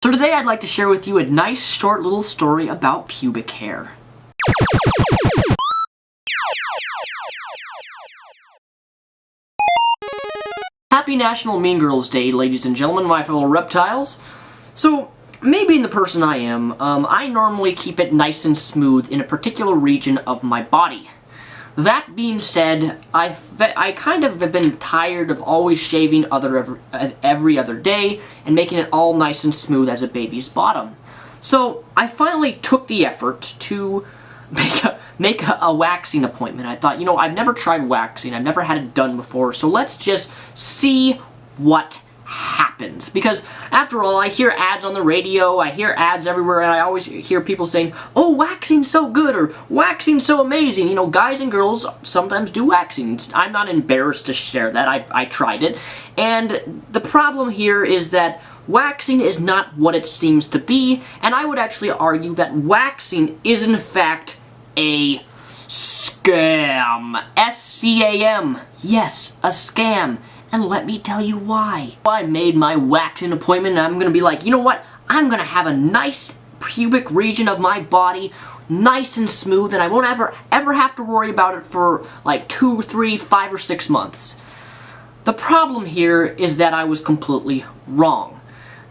So today I'd like to share with you a nice short little story about pubic hair. Happy National Mean Girls Day, ladies and gentlemen, my fellow reptiles. So, me being the person I am, I normally keep it nice and smooth in a particular region of my body. That being said, I kind of have been tired of always shaving every other day and making it all nice and smooth as a baby's bottom. So I finally took the effort to make a waxing appointment. I thought, you know, I've never tried waxing. I've never had it done before, so let's just see what happens. Because after all, I hear ads on the radio, I hear ads everywhere, and I always hear people saying, oh, waxing's so good, or waxing's so amazing. You know, guys and girls sometimes do waxing. I'm not embarrassed to share that. I tried it. And the problem here is that waxing is not what it seems to be, and I would actually argue that waxing is in fact a scam. S-C-A-M. Yes, a scam. And let me tell you why. I made my waxing appointment and I'm gonna be like, you know what? I'm gonna have a nice pubic region of my body, nice and smooth, and I won't ever have to worry about it for like 2, 3, 5, or 6 months. The problem here is that I was completely wrong.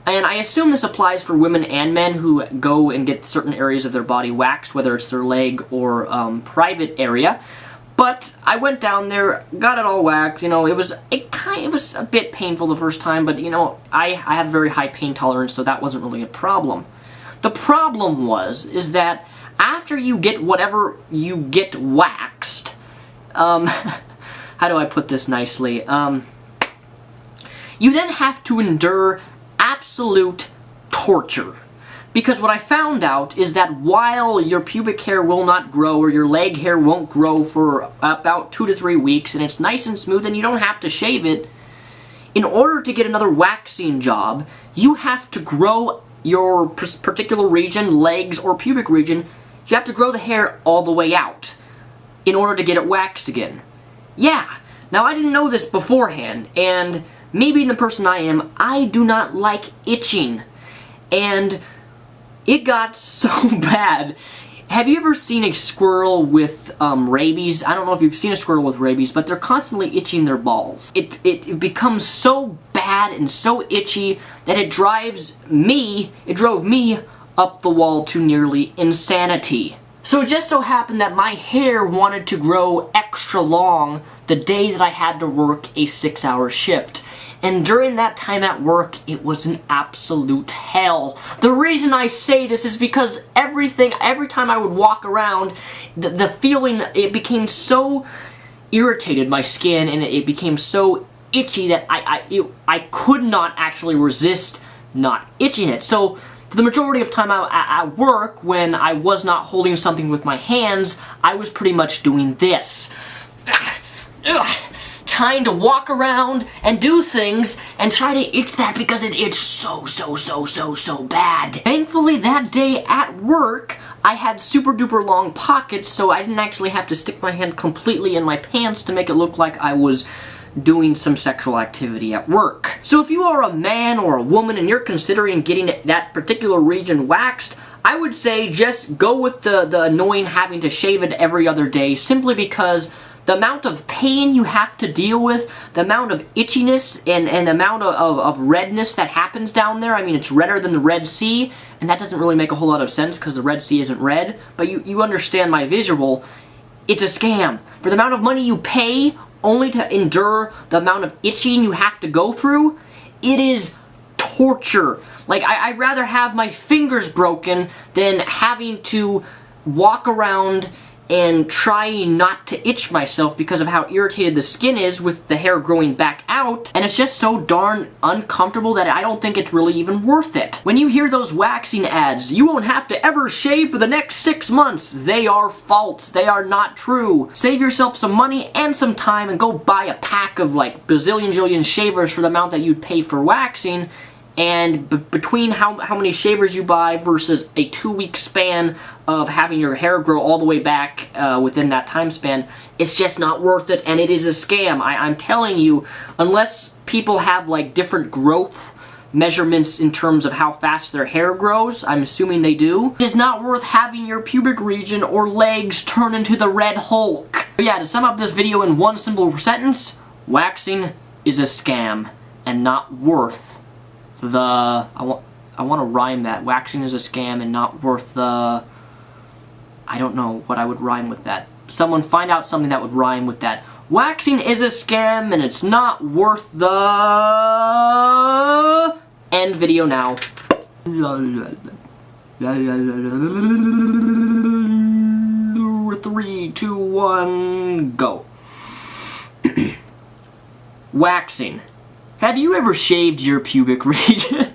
And I assume this applies for women and men who go and get certain areas of their body waxed, whether it's their leg or private area. But I went down there, got it all waxed. You know, it was a bit painful the first time, but you know, I had a very high pain tolerance, so that wasn't really a problem. The problem is that after you get whatever you get waxed, how do I put this nicely? You then have to endure absolute torture. Because what I found out is that while your pubic hair will not grow, or your leg hair won't grow for about 2 to 3 weeks, and it's nice and smooth and you don't have to shave it, in order to get another waxing job, you have to grow your particular region, legs or pubic region, you have to grow the hair all the way out in order to get it waxed again. Yeah, now I didn't know this beforehand, and me being the person I am, I do not like itching. And it got so bad. Have you ever seen a squirrel with rabies? I don't know if you've seen a squirrel with rabies, but they're constantly itching their balls. It becomes so bad and so itchy that it drove me up the wall to nearly insanity. So it just so happened that my hair wanted to grow extra long the day that I had to work a 6-hour shift. And during that time at work, it was an absolute hell. The reason I say this is because every time I would walk around, the feeling, it became so irritated, my skin, and it became so itchy that I could not actually resist not itching it. So for the majority of time at work, when I was not holding something with my hands, I was pretty much doing this. Trying to walk around and do things and try to itch that because it itched so bad. Thankfully, that day at work, I had super duper long pockets, so I didn't actually have to stick my hand completely in my pants to make it look like I was doing some sexual activity at work. So if you are a man or a woman and you're considering getting that particular region waxed, I would say just go with the annoying having to shave it every other day, simply because the amount of pain you have to deal with, the amount of itchiness and the amount of redness that happens down there. I mean, it's redder than the Red Sea, and that doesn't really make a whole lot of sense because the Red Sea isn't red, but you understand my visual. It's a scam. For the amount of money you pay only to endure the amount of itching you have to go through, it is torture. Like, I'd rather have my fingers broken than having to walk around and try not to itch myself because of how irritated the skin is with the hair growing back out, and it's just so darn uncomfortable that I don't think it's really even worth it. When you hear those waxing ads, you won't have to ever shave for the next 6 months, they are false, they are not true. Save yourself some money and some time and go buy a pack of like bazillion shavers for the amount that you'd pay for waxing, and between how many shavers you buy versus a 2-week span of having your hair grow all the way back within that time span, it's just not worth it, and it is a scam. I'm telling you, unless people have like different growth measurements in terms of how fast their hair grows. I'm assuming they do. It is not worth having your pubic region or legs turn into the Red Hulk. But yeah, to sum up this video in one simple sentence, waxing is a scam and not worth the... I want to rhyme that. Waxing is a scam and not worth the... I don't know what I would rhyme with that. Someone find out something that would rhyme with that. Waxing is a scam and it's not worth the... End video now. 3, 2, 1, go. Waxing. Have you ever shaved your pubic region?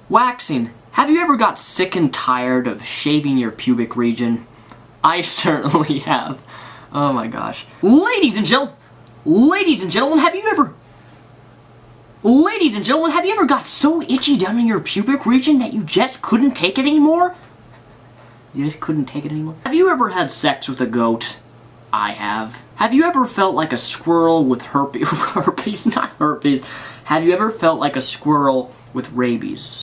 Waxing. Have you ever got sick and tired of shaving your pubic region? I certainly have. Oh my gosh. Ladies and gentlemen, have you ever got so itchy down in your pubic region that you just couldn't take it anymore? You just couldn't take it anymore? Have you ever had sex with a goat? I have. Have you ever felt like a squirrel with herpes? Not herpes. Have you ever felt like a squirrel with rabies?